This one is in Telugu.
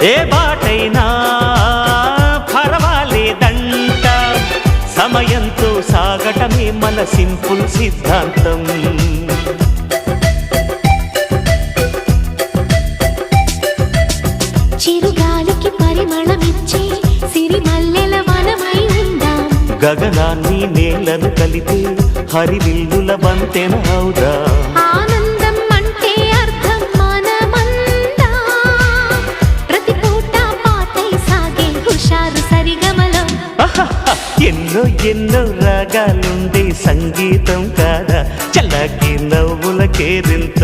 ఏ బాటైనా పర్వాలేదంట, సమయంతో సాగటమే మన సింపుల్ సిద్ధాంతం. చిరుగాలికి పరిమళమిచ్చే సిరిమల్లెల వనమై ఉందాం, గగనాన్ని నేలను కలిపే హరివిల్లుల వంతెన అవుదాం. ఆనందం అంటే అర్థం మనమందా, ప్రతి పూట పాటై సాగే హుషారు సరిగమలో. ఎన్నో ఎన్నో రాగాలుండే సంగీతం కాదా, చల్లకి నవ్వుల కేరింత.